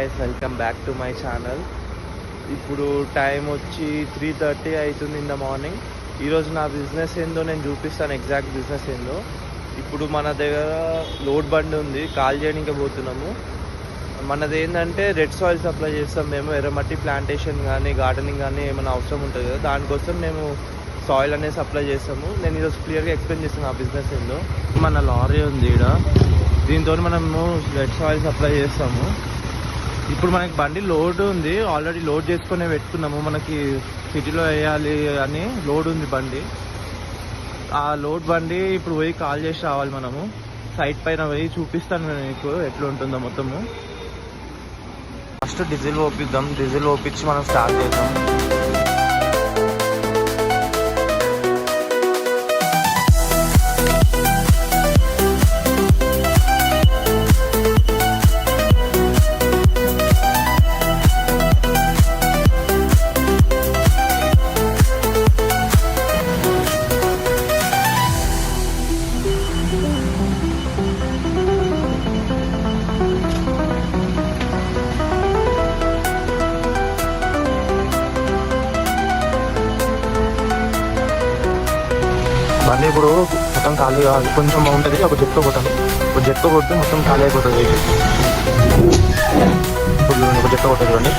guys, welcome back to my channel. ఇప్పుడు time వచ్చి 3:30 అవుతుంది ఇన్ ద మార్నింగ్. ఈరోజు నా బిజినెస్ ఏందో నేను చూపిస్తాను, ఎగ్జాక్ట్ బిజినెస్ ఏందో. ఇప్పుడు మన దగ్గర లోడ్ బండి ఉంది, కాల్ చేయడానికి పోతున్నాము. మనది ఏంటంటే రెడ్ సాయిల్ సప్లై చేస్తాం మేము. ఎర్రమట్టి ప్లాంటేషన్ కానీ గార్డెనింగ్ కానీ ఏమైనా అవసరం ఉంటుంది కదా, దానికోసం మేము సాయిల్ అనేది సప్లై చేస్తాము. నేను ఈరోజు క్లియర్గా ఎక్స్ప్లెయిన్ చేస్తాను ఆ బిజినెస్ ఏందో. మన లారీ ఉంది ఇక్కడ, దీంతో మనము రెడ్ సాయిల్ సప్లై చేస్తాము. ఇప్పుడు మనకి బండి లోడ్ ఉంది, ఆల్రెడీ లోడ్ చేసుకునే పెట్టుకున్నాము. మనకి సిటీలో వేయాలి అని లోడ్ ఉంది బండి. ఆ లోడ్ బండి ఇప్పుడు పోయి కాల్ చేసి రావాలి మనము. సైట్ పైన పోయి చూపిస్తాను మీకు ఎట్లా ఉంటుందో మొత్తము. ఫస్ట్ డీజిల్ ఓపిద్దాం, డీజిల్ ఓపించి మనం స్టార్ట్ చేద్దాం. బండి ఇప్పుడు మొత్తం ఖాళీ కావాలి, కొంచెం ఉంటుంది. ఒక జెట్తో కొట్టాను, ఒక జెట్తో కొడితే మొత్తం ఖాళీ అయిపోతుంది. ఇప్పుడు ఒక జెట్తో కొట్టాను చూడండి.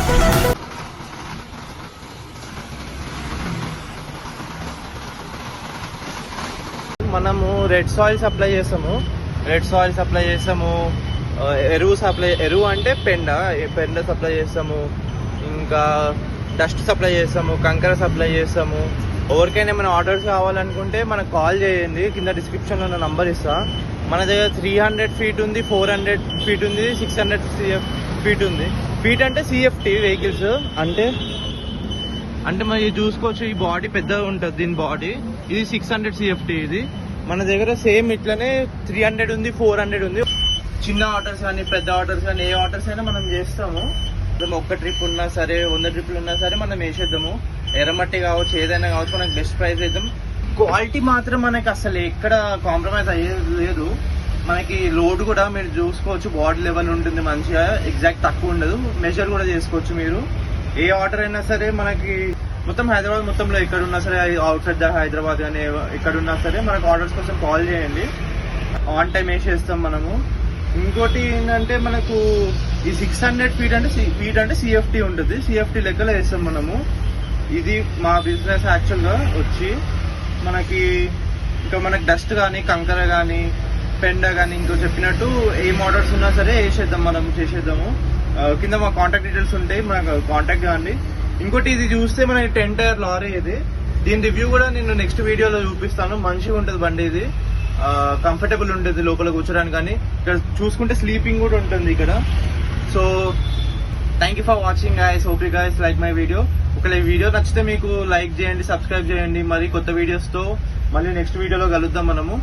మనము రెడ్ సాయిల్ సప్లై చేస్తాము, ఎరువు అంటే పెండ సప్లై చేస్తాము. ఇంకా డస్ట్ సప్లై చేస్తాము, కంకర సప్లై చేస్తాము. ఎవరికైనా ఏమైనా ఆర్డర్స్ కావాలనుకుంటే మనకు కాల్ చేయండి, కింద డిస్క్రిప్షన్లో నా నంబర్ ఇస్తా. మన దగ్గర 300 ఫీట్ ఉంది, 400 ఫీట్ ఉంది, 600 ఫీట్ ఉంది. ఫీట్ అంటే సిఎఫ్టీ వెహికల్స్ అంటే మరి చూసుకోవచ్చు. ఈ బాడీ పెద్దగా ఉంటుంది, దీని బాడీ. ఇది 600 సిఎఫ్టీ. ఇది మన దగ్గర సేమ్ ఇట్లనే 300 ఉంది, 400 ఉంది. చిన్న ఆర్డర్స్ కానీ పెద్ద ఆర్డర్స్ కానీ ఏ ఆర్డర్స్ అయినా మనం చేస్తాము. ఒక్క ట్రిప్ ఉన్నా సరే, 100 ట్రిప్లు ఉన్నా సరే మనం వేసేద్దాము. ఎర్రమట్టి కావచ్చు, ఏదైనా కావచ్చు, మనకు బెస్ట్ ప్రైస్ ఇద్దాం. క్వాలిటీ మాత్రం మనకి అసలు ఎక్కడ కాంప్రమైజ్ అయ్యేది లేదు. మనకి లోడ్ కూడా మీరు చూసుకోవచ్చు, బాడీ లెవెల్ ఉంటుంది మంచిగా, ఎగ్జాక్ట్ తక్కువ ఉండదు. మెజర్ కూడా చేసుకోవచ్చు మీరు. ఏ ఆర్డర్ అయినా సరే మనకి మొత్తం హైదరాబాద్ మొత్తంలో ఎక్కడున్నా సరే, అవుట్ సైడ్ ద హైదరాబాద్ కానీ ఎక్కడున్నా సరే మనకు ఆర్డర్స్ కోసం కాల్ చేయండి, ఆన్ టైం వేసేస్తాం మనము. ఇంకోటి ఏంటంటే మనకు ఈ 600 ఫీట్ అంటే సిఎఫ్టీ ఉంటుంది, సిఎఫ్టీ లెక్కలో వేస్తాం మనము. ఇది మా బిజినెస్ యాక్చువల్గా వచ్చి మనకి. ఇంకా మనకి డస్ట్ కానీ కంకర కానీ పెండ కానీ ఇంకో చెప్పినట్టు ఏం ఆర్డర్స్ ఉన్నా సరే వేసేద్దాం, మనం చేసేద్దాము. కింద మా కాంటాక్ట్ డీటెయిల్స్ ఉంటాయి, మనకు కాంటాక్ట్ కావండి. ఇంకోటి ఇది చూస్తే మనకి 10 టైర్ లారీ ఇది. దీని రివ్యూ కూడా నేను నెక్స్ట్ వీడియోలో చూపిస్తాను. మంచిగా ఉంటుంది బండి, ఇది కంఫర్టబుల్ ఉంటుంది లోపల కూర్చోడానికి. కానీ ఇక్కడ చూసుకుంటే స్లీపింగ్ కూడా ఉంటుంది ఇక్కడ. So thank you for watching guys, hope you guys like my video. ఒకవేళ ఈ వీడియో నచ్చితే మీకు లైక్ చేయండి, సబ్స్క్రైబ్ చేయండి. మరి కొత్త వీడియోస్తో మళ్ళీ నెక్స్ట్ వీడియోలో కలుద్దాం మనము.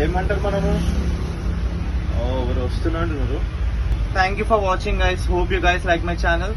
ఏమంటారు మనము ఎవరు వస్తున్నారు మీరు. Thank you for watching guys, hope you guys like my channel.